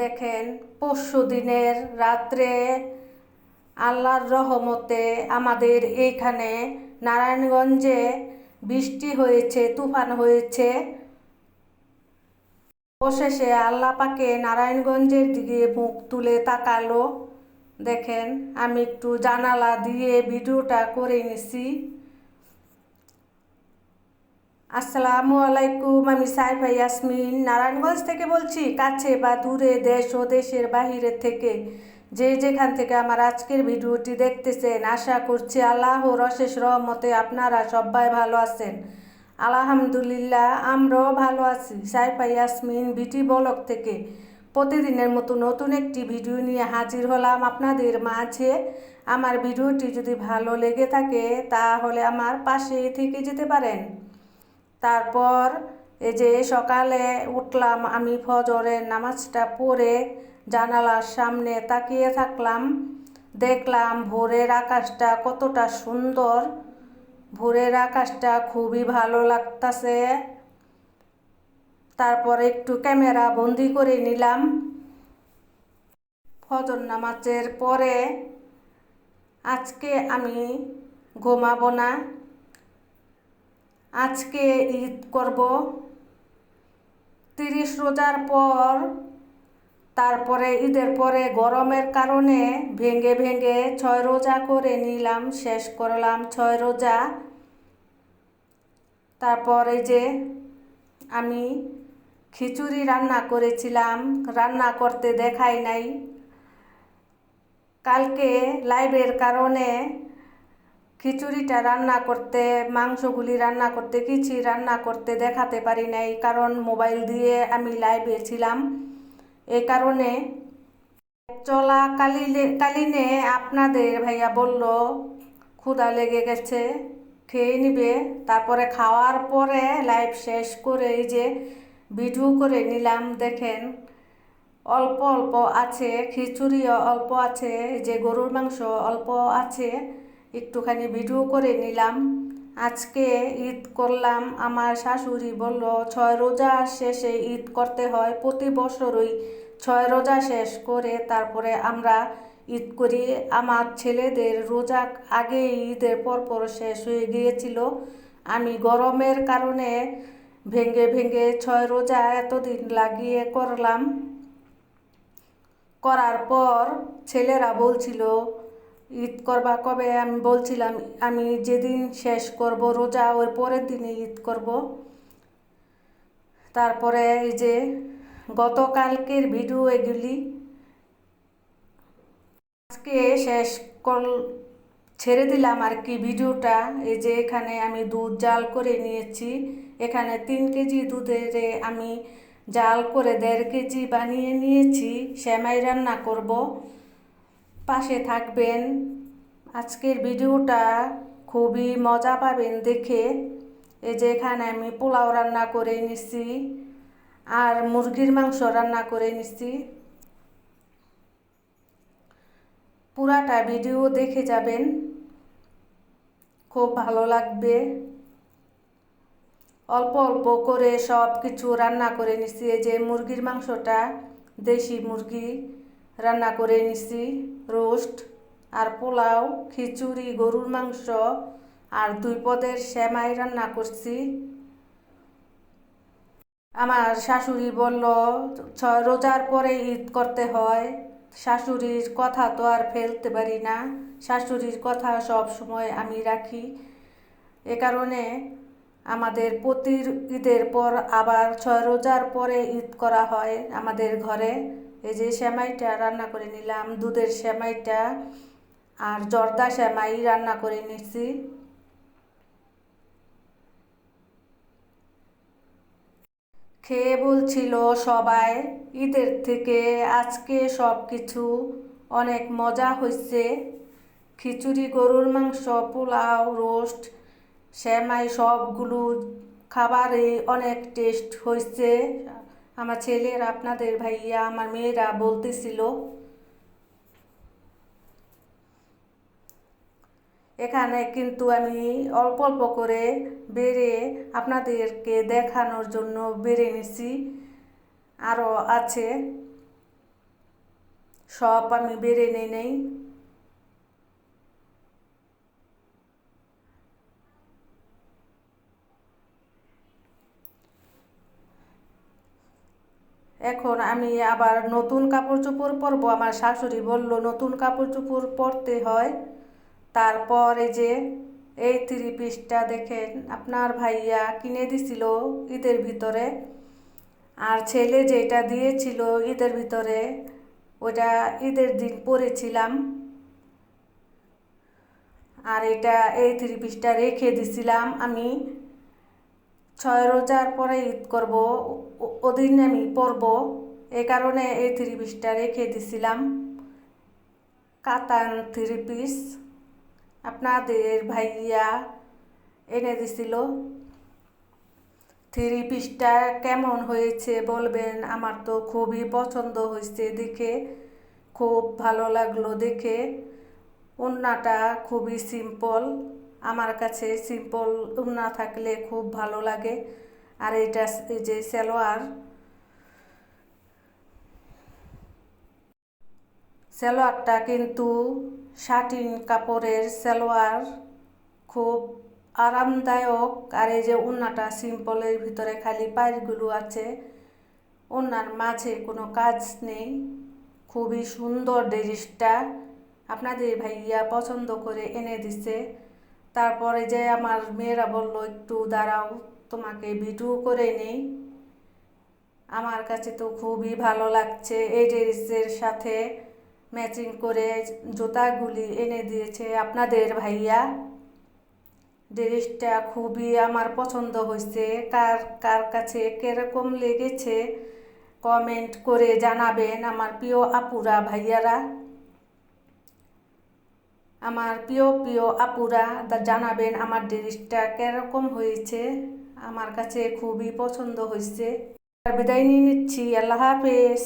দেখেন পরশু দিনের রাত্রে আল্লাহর রহমতে আমাদের এইখানে নারায়ণগঞ্জে বৃষ্টি হয়েছে, তুফান হয়েছে। অবশেষে আল্লাহ পাকে নারায়ণগঞ্জের দিকে মুখ তুলে তাকালো। দেখেন আমি একটু জানালা দিয়ে ভিডিওটা করে নিছি। আসসালামু আলাইকুম, আমি সাইফা ইয়াসমিন নারায়ণগঞ্জ থেকে বলছি। কাছে বা দূরে, দেশ ও দেশের বাহিরে থেকে যে যেখান থেকে আমার আজকের ভিডিওটি দেখতেছেন, আশা করছি আল্লাহর অশেষ রহমতে আপনারা সবাই ভালো আছেন। আলহামদুলিল্লাহ আমরাও ভালো আছি। সাইফা ইয়াসমিন বিটি ব্লগ থেকে প্রতিদিনের মতো নতুন একটি ভিডিও নিয়ে হাজির হলাম আপনাদের মাঝে। আমার ভিডিওটি যদি ভালো লেগে থাকে তাহলে আমার পাশে থেকে যেতে পারেন। তারপর এই যে সকালে উঠলাম, আমি ফজরের নামাজটা পড়ে জানালার সামনে তাকিয়ে থাকলাম। দেখলাম ভোরের আকাশটা কতটা সুন্দর। ভোরের আকাশটা খুবই ভালো লাগতাছে। তারপর একটু ক্যামেরা বন্দি করে নিলাম। ফজর নামাজের পরে আজকে আমি ঘুমাবো না, আজকে ঈদ করব 30 রোজার পর। তারপরে ঈদের পরে গরমের কারণে ভেঙে ভেঙে 6 রোজা করে নিলাম, শেষ করলাম 6 রোজা। তারপর এই যে আমি খিচুড়ি রান্না করেছিলাম, রান্না করতে দেখাই নাই। কালকে লাইভের কারণে খিচুড়িটা রান্না করতে, মাংসগুলি রান্না করতে, কিছুই রান্না করতে দেখাতে পারি নাই, কারণ মোবাইল দিয়ে আমি লাইভে ছিলাম। এই কারণে চলাকালীনে আপনাদের ভাইয়া বলল ক্ষুধা লেগে গেছে, খেয়ে নিবে। তারপরে খাওয়ার পরে লাইভ শেষ করে এই যে ভিডিও করে নিলাম। দেখেন অল্প অল্প আছে, খিচুড়িও অল্প আছে, যে গরুর মাংস অল্প আছে, একটুখানি ভিডিও করে নিলাম। আজকে ঈদ করলাম। আমার শাশুড়ি বলল 6 রোজা শেষে ঈদ করতে হয়, প্রতি বছরই 6 রোজা শেষ করে তারপরে আমরা ঈদ করি। আমার ছেলেদের রোজা আগে ঈদের পরপর শেষ হয়ে গিয়েছিল। আমি গরমের কারণে ভেঙে ভেঙে 6 রোজা এতদিন লাগিয়ে করলাম। করার পর ছেলেরা বলছিল ঈদ করবা কবে? আমি বলছিলাম আমি যেদিন শেষ করব রোজা ওই পরের দিনে ঈদ করব। তারপরে এই যে গতকালকের ভিডিও এগুলি আজকে ছেড়ে দিলাম আর কি ভিডিওটা। এই যে এখানে আমি দুধ জাল করে নিয়েছি। এখানে 3 কেজি দুধের আমি জাল করে 1.5 কেজি বানিয়ে নিয়েছি। সেমাই রান্না করব, পাশে থাকবেন। আজকের ভিডিওটা খুবই মজা পাবেন দেখে। এই যে এখানে আমি পোলাও রান্না করে নিছি আর মুরগির মাংস রান্না করে নিছি। পুরাটা ভিডিও দেখে যাবেন, খুব ভালো লাগবে। অল্প অল্প করে সব কিছু রান্না করে নিছি। এই যে মুরগির মাংসটা দেশি মুরগি রান্না করে নিছি, রোস্ট আর পোলাও, খিচুড়ি, গরুর মাংস আর 2 পদের সেমাই রান্না করছি। আমার শাশুড়ি বলল 6 রোজার পরে ঈদ করতে হয়। শাশুড়ির কথা তো আর ফেলতে পারি না, শাশুড়ির কথা সব সময় আমি রাখি। এ কারণে আমাদের প্রতি ঈদের পর আবার 6 রোজার পরে ঈদ করা হয় আমাদের ঘরে। এই যে সেমাইটা রান্না করে নিলাম, দুধের সেমাইটা আর জর্দা সেমাই রান্না করে নিচ্ছি। খেয়ে বলছিল সবাই ঈদের থেকে আজকে সব কিছু অনেক মজা হয়েছে। খিচুড়ি, গরুর মাংস, পোলাও, রোস্ট, সেমাই সবগুলো খাবারে অনেক টেস্ট হয়েছে। আমার ছেলের, আপনাদের ভাইয়া, আমার মেয়েরা বলতেছিল। এখানে কিন্তু আমি অল্প অল্প করে বেড়ে আপনাদেরকে দেখানোর জন্য বেড়ে নিছি, আরও আছে। সব আমি বেড়ে নেই। এখন আমি আবার নতুন কাপড় চোপড় পরবো। আমার শাশুড়ি বলল নতুন কাপড় চোপড় পরতে হয়। তারপর এই 3 পিসটা দেখেন আপনার ভাইয়া কিনে দিছিল ঈদের ভিতরে, আর ছেলে যেটা দিয়েছিল ঈদের ভিতরে ওটা ঈদের দিন পরেছিলাম। আর এই 3 পিসটা রেখে দিছিলাম আমি 6 রোজার পরে ঈদ করব, ওদিন আমি পরব, এই কারণে এই 3 পিসটা রেখে দিছিলাম। কাতান 3 পিস আপনাদের ভাইয়া এনে দিছিল। 3 পিসটা কেমন হয়েছে বলবেন। আমার তো খুবই পছন্দ হয়েছে দেখে, খুব ভালো লাগলো দেখে। ওড়নাটা খুবই সিম্পল, আমার কাছে সিম্পল ওড়না থাকলে খুব ভালো লাগে। আর এই যে সালোয়ারটা কিন্তু শাটিন কাপড়ের সালোয়ার, খুব আরামদায়ক। আর এই যে ওড়নাটা সিম্পলের ভিতরে খালি পাড়গুলো আছে, ওড়নার মাঝে কোনো কাজ নেই। খুবই সুন্দর ড্রেসটা, আপনাদের ভাইয়া পছন্দ করে এনে দিছে। তারপরে যে আমার মেয়েরা বলল একটু দাঁড়াও তোমাকে ভিডিও করে নেই। আমার কাছে তো খুবই ভালো লাগছে। এই ড্রেসের সাথে ম্যাচিং করে জুতাগুলি এনে দিয়েছে আপনাদের ভাইয়া। ড্রেসটা খুবই আমার পছন্দ হয়েছে। কার কার কাছে কিরকম লেগেছে কমেন্ট করে জানাবেন আমার প্রিয় আপুরা ভাইয়ারা। আমার প্রিয় আপুরা জানাবেন আমার ড্রেসটা কিরকম হয়েছে। আমার কাছে খুবই পছন্দ হয়েছে। বিদায় নিয়ে নিচ্ছি, আল্লাহ হাফেজ।